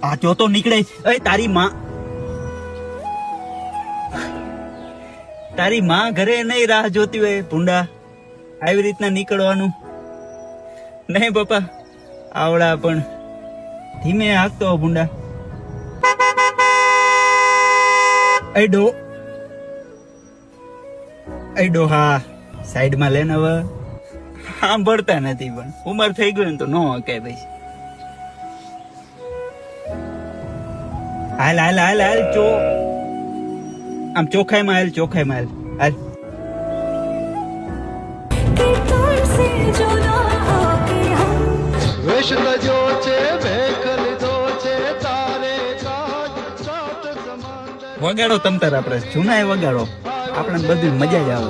આ ચોથો નીકળે. તારી માં ઘરે નહીં રાહ જોતી હોય ભૂંડા, આવી રીતના નીકળવાનું નહીં પપ્પા. આવડા પણ ધીમે હાંકતો ભૂંડા. અઈડો હા સાઈડમાં લેને. હવે સાંભળતા નથી, પણ ઉંમર થઈ ગયું ને તો નો હકે ભાઈ. હાલ હાલ હાલ હાલ આમ ચોખાઈમાં હાલ, ચોખાઈમાં હાલ હાલ. વગાડો તમ તાર, આપડે જૂના એ વગાડો, આપણે બધી મજા જ આવે.